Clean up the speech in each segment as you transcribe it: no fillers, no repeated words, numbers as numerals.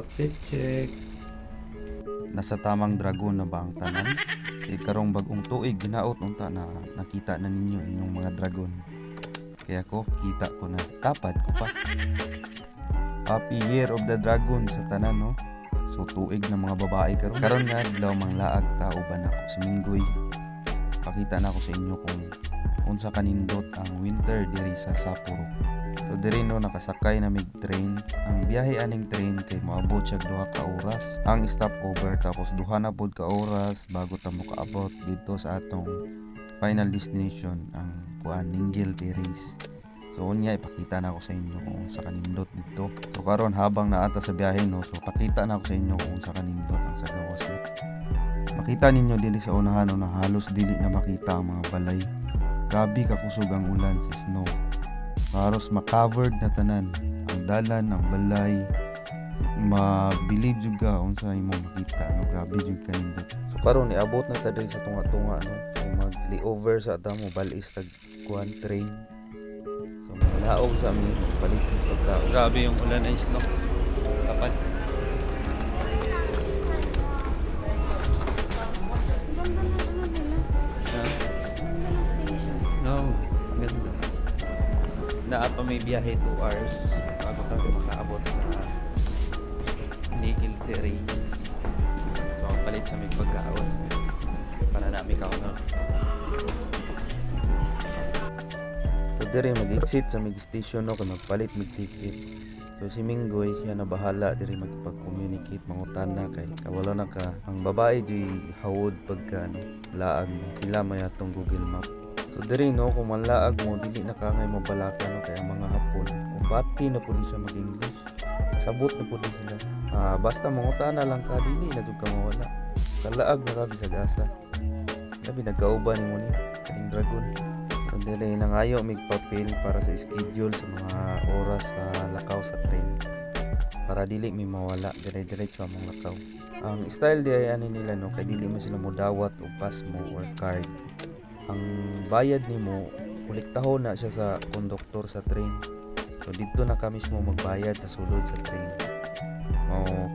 Outfit check. Nasa tamang dragon na ba ang tanan? Karong bagong tuig ginaot unta na nakita na ninyo inyong mga dragon. Kaya ko kita ko na tapad ko pa. Happy Year of the Dragon sa tanan, no? So tuig na mga babae karon. Karon nga adlaw manglaag ta uban ako si Minggoy. Pakita na ako sa inyo kung unsa kanindot ang winter diri sa Sapporo. So diri no nakasakay na mig train. Ang biyahe aning train kay moabot siya 2 ka oras. Ang stopover tapos 2 na pod ka oras bago ta mo kaabot dito sa atong final destination ang kuan Ninggil Terrace. So unya ipakita na ako sa inyo kung sa kanindot dito. So karon habang naata sa biyahe no, so pakita na ako sa inyo kung sa kanindot ang sa gawas. Makita ninyo dili sa unahan no, na halos dili na makita ang mga balay. Grabe kakusog ang ulan sa snow. Halos ma-covered na tanan ang dalan, ang balay. Mabilib jud ka unsa imo makita no, grabe jud kanindot. So karon niabot na ta diri sa tunga-tunga no. So mag-layover sa ata mo balis tag kuan train. So malaog sa amin palit ng pagkaon. Grabe yung ulan ay snow. Kapal. No, ganda. Naapa may biyahe 2 hours bago kami makaabot sa Ninggil Terrace. So palit sa may pagkaon para namin kaunon. So diri mag-exit sa mig station no kay magpalit mig ticket. So si Minggoy siya na bahala diri magpag-communicate mangutana kay kawala na ka ang babae di hawod pagka no laag na sila may atong Google Map. So diri no kung manlaag mo dili na ka ngay mabalaka no kay ang mga Hapon kung bati na pud siya mag-English sabot na pud sila. Basta mangutana lang ka dili na jud ka mawala. Kalaag na ka bisag asa. Labi nagkauban nimo ni kaning dragon. So dili nangayo mig papel para sa schedule sa mga oras sa lakaw sa train. Para dili mi mawala dire-diretso ang lakaw. Ang style di ay ani nila no kay dili mo sila modawat og pass mo or card. Ang bayad nimo kolektahon na siya sa konduktor sa train. So dito na ka mismo magbayad sa sulod sa train.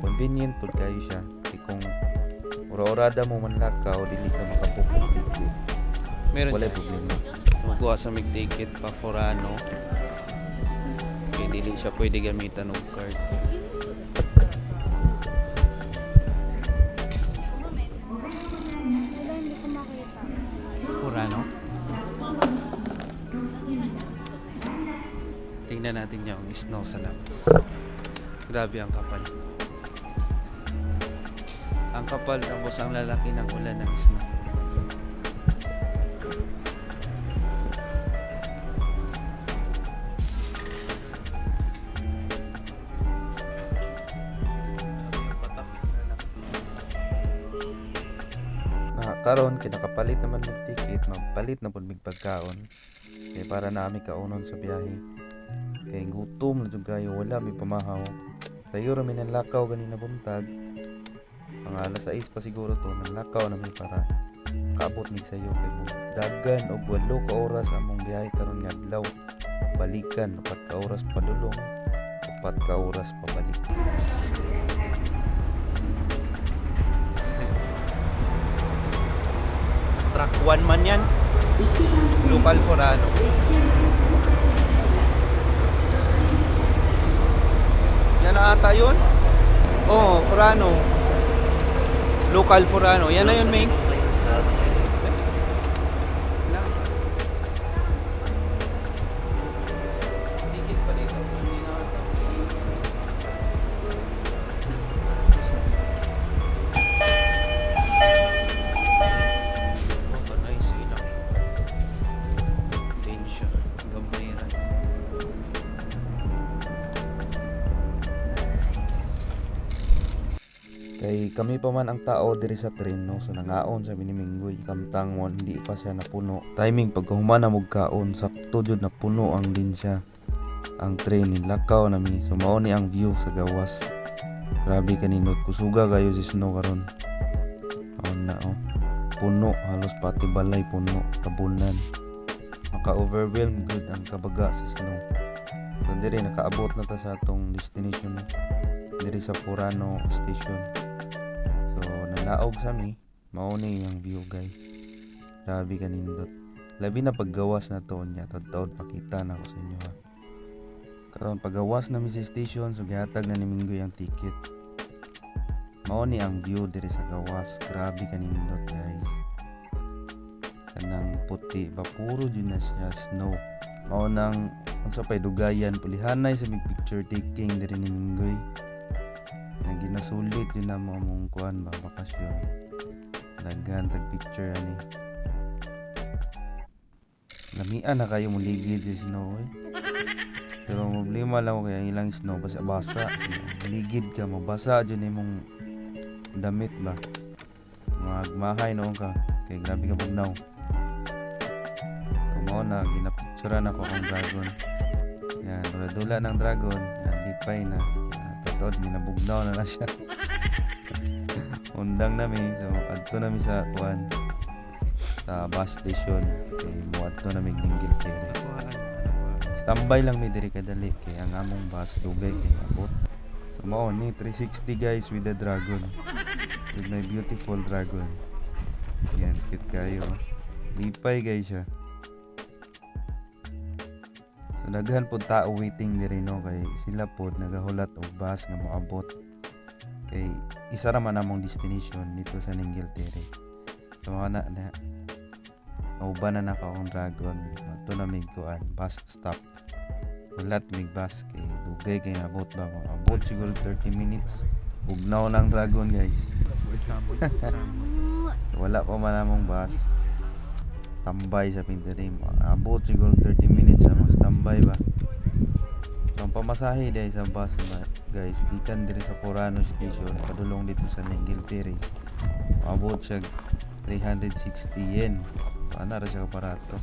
Convenient pud kayo siya. Kung ora-orada mo man lakaw dili ka makabook og ticket. Meron wala problema. So magkuha sa mig ticket pa forano. Kaya dili siya pwede gamitan og card. Forano? Tingnan natin yung snow sa labas. Grabe ang kapal. Ang kapal tapos ang lalaki ng ulan ng snow. Karon kinakapalit naman ng ticket, magpalit na pud mig pagkaon. Kay para nami kaunon sa biyahe. Kay gutom na jud kayo wala mi pamahaw. Sayo ra mi nanlakaw ganina buntag. Ang alas 6 pa siguro to nanlakaw na mi para kaabot mig sayo kay mo. Dagan og 8 ka oras among biyahe karon nga adlaw. Balikan 4 ka oras padulong, 4 ka oras pabalik. Track 1 man yan. Local forano. Yan na ata yun? Oo, forano. Local forano. Yan na yun, Ming. Ticket pa dito. Hindi na ata. Kay kami pa man ang tao diri sa train no, so nangaon sa Miniminggoy samtang mo hindi pa siya napuno. Timing pagkahuman na mog kaon sakto jud na puno ang linsya. Ang train nilakaw na mi, so mao ni ang view sa gawas. Grabe kaninot kusuga kayo si snow karon. Na puno halos pati balay puno tabunan. Maka-overwhelm good ang kabaga sa snow. So diri nakaabot na ta sa atong destination no. diri sa Purano Station. So nalaog sa mi, mao ni ang view guys. Grabe kanindot. Labi na paggawas na to nya, taud-taud pakita na ko sa inyo ha. Karon paggawas na mi sa station, so gihatag na ni Minggoy ang ticket. Mao ni ang view diri sa gawas. Grabe kanindot guys. Kanang puti ba puro jud na siya snow. Mao nang unsa pay dugayan pulihanay sa mig picture taking diri ni Minggoy. Nga ginasulit yun na mo among kuan ba bakasyon. Daghan tag picture ani. Lamian na kayo muligid sa snow eh. Pero problema lang ko kaya ilang snow basa-basa. Ligid ka mabasa jud imong damit ba. Magmahay noon ka kay grabe ka bugnaw. So mao na ginapicturean ako ang dragon. Yan, dula ng dragon, yan lipay na. Totoo ginabugnaw na siya. Undang nami, so adto nami sa kuan sa bus station kay mo adto nami Ninggil Terrace. Standby lang mi diri kadali kay ang among bus dugay kay abot. So mao ni 360 guys with the dragon. With my beautiful dragon. Yan, cute kayo. Lipay guys siya. So daghan pud tao waiting diri no kay sila pod nagahulat og bus nga moabot. Kay isa ra man among destination dito sa Ninggil Terrace. So mga na mauban na naka akong dragon. Ato na mig kuan bus stop. Ulat mig bus kay dugay kay nabot ba abot siguro 30 minutes. Bugnaw ng dragon guys. Wala ko man among bus. Tambay sa Pinterim. Abot siguro 30 minutes among standby ba. So, ang pamasahe dahil sa bus ba guys, ikan diri sa Purano Station padulong dito sa Ninggil Terrace. Abot siya 360 yen. Ana ra siya kaparato.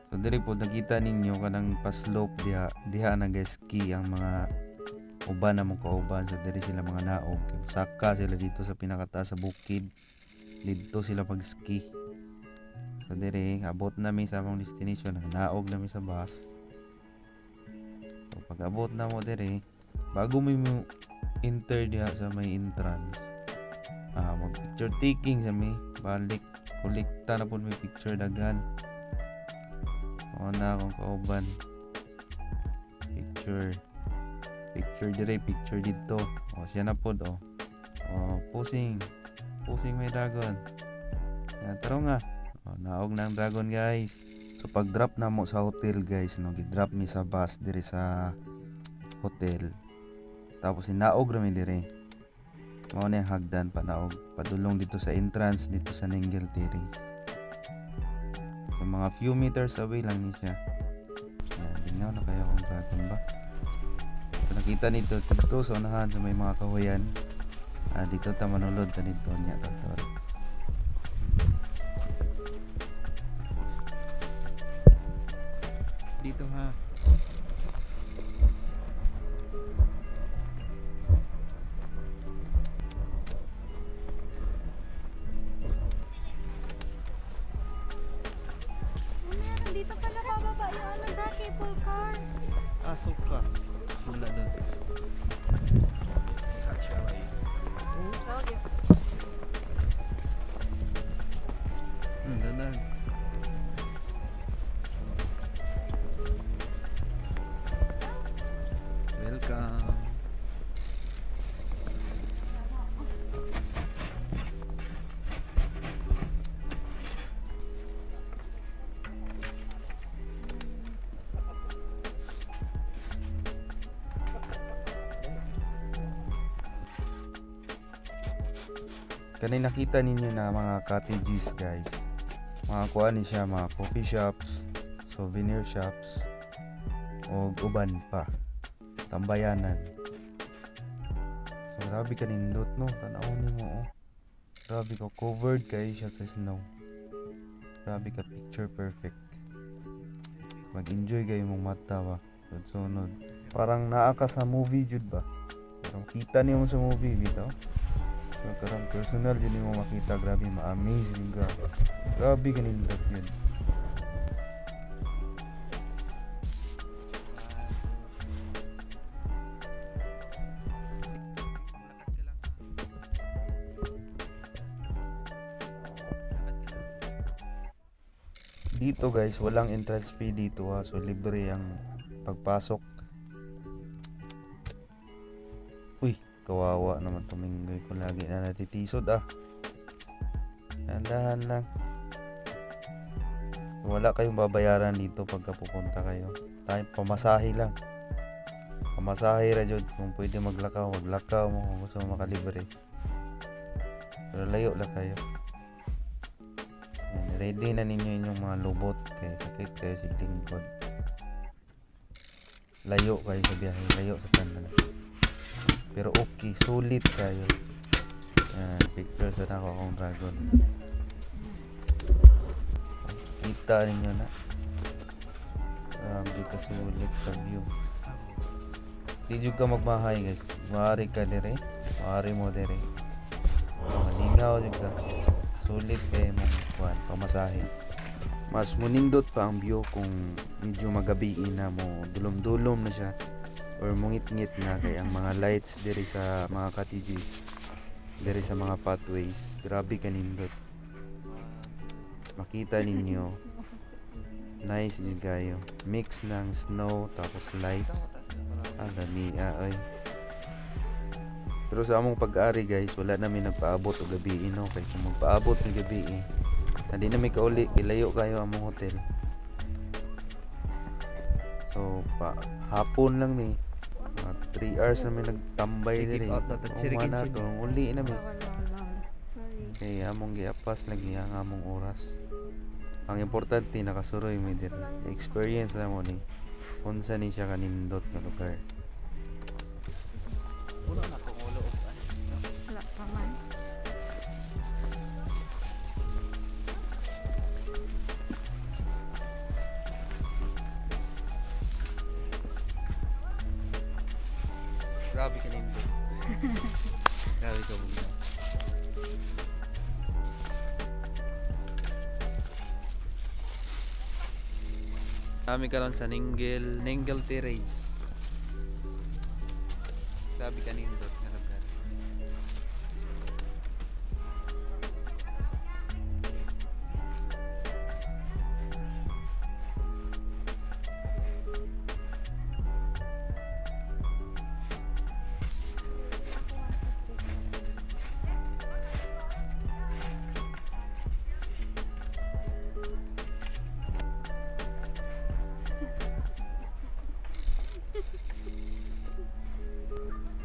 So diri po nakita ninyo kanang pa-slope diha nag-ski ang mga uban na mong kauban. So diri sila mga naog. Saka sila dito sa pinakataas sa bukid. Dito sila pag-ski. So diri abot nami sa among destination. Naog nami sa bus. So pag abot na mo diri, bago mo enter diha sa may entrance, mag picture taking sa may balik kolekta na po may picture daghan. Na akong kauban picture dire picture dito siya na po posing may dragon yan taro nga naog ng dragon guys. So pag drop na mo sa hotel guys no gi-drop mi sa bus dire sa hotel tapos inaog ra mi dire mao na yung hagdan pa naog padulong dito sa entrance dito sa Ninggil Terrace. So mga few meters away lang ni siya. Yan, dingaw na kaya akong dragon ba. So nakita nito dito sa unahan sa may mga kahoyan. Dito ta manulod ta dito niya totoo. Dito ha. Dito pa nabababa yung ano dati, full car. Asok ka. Wala doon. Danag. Welcome. Kanay nakita ninyo na mga cottages guys. Mga kuan ni siya, mga coffee shops, souvenir shops, o uban pa. Tambayanan. So grabe kanindot no, tanawon mo Grabe ko covered kay siya sa snow. Grabe ka picture perfect. Mag-enjoy kayo mong mata ba. Sunod. Parang naa ka sa movie jud ba. Parang kita niyo mo sa movie bitaw. So, karang personal yun mo makita. Grabe ma-amazing ka. Grabe kanindot yun. Dito guys, walang entrance fee dito ha. So libre ang pagpasok. Uy, kawawa naman tuminggoy ko, lagi na natitisod ah. Dahan lang. Wala kayong babayaran dito pagka pupunta kayo. Tayo pamasahe lang. Pamasahe ra jud, kung pwede maglakaw, maglakaw mo kung gusto mo makalibre. Pero layo lang kayo. Yan, ready na ninyo inyong mga lubot kay sakit kayo sa lingkod. Layo kayo sa biyahe, layo sa tanan. Pero okay, sulit kayo. Yan, picture sa nako akong dragon. Kita ninyo na. Grabe ka sulit sa view. Di jud ka magmahay guys. Maaari ka dire, maaari mo dire. Malingaw jud ka. Sulit kay mong kuan pamasahe. Mas munindot pa ang view kung medyo magabi na mo, dulom-dulom na siya or mungit-ngit na kay ang mga lights diri sa mga cottages, diri sa mga pathways, grabe kanindot. Makita ninyo, nice jud kayo. Mix ng snow tapos lights. Ang dami ay. Pero sa among pag-ari guys, wala namin nagpaabot og gabi no, kay kung magpaabot ng gabi hindi na may kauli, ilayo kayo among hotel. So hapon lang mi, mga 3 hours na may nagtambay diri. Umana to, uli na mi. Sorry. Kay among giapas lagi ang among oras. Ang importante nakasuroy mi diri. Experience na mo ni unsa ni siya kanindot nga lugar. Wala pa man. Grabe kanindot. Grabe ka mo. Kami karon sa Ningle Terrace. Grabe kanindot nga lugar.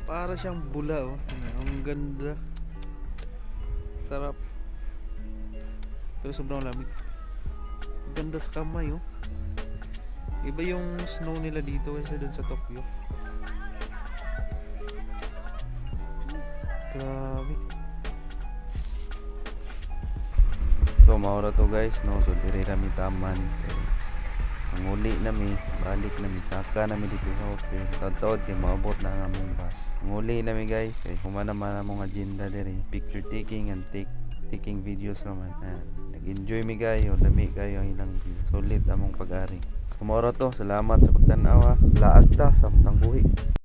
Para siyang bula oh. Ang ganda. Sarap. Pero sobrang lamig. Ang ganda sa kamay oh. Iba yung snow nila dito kaysa dun sa Tokyo. Grabe. So maura to guys no. So diri rami taman. Ang uli nami, balik nami, saka nami dito sa hotel. Taod-taod kay maabot na ang among bus. Ang uli nami guys, kay humana man among agenda diri. Picture taking and taking videos naman. Nag-enjoy mi kayo, dami kayo ang ilang view. Sulit among pag-ari. Kumoro to, salamat sa pagtanaw ha. Laag ta sa matang buhi.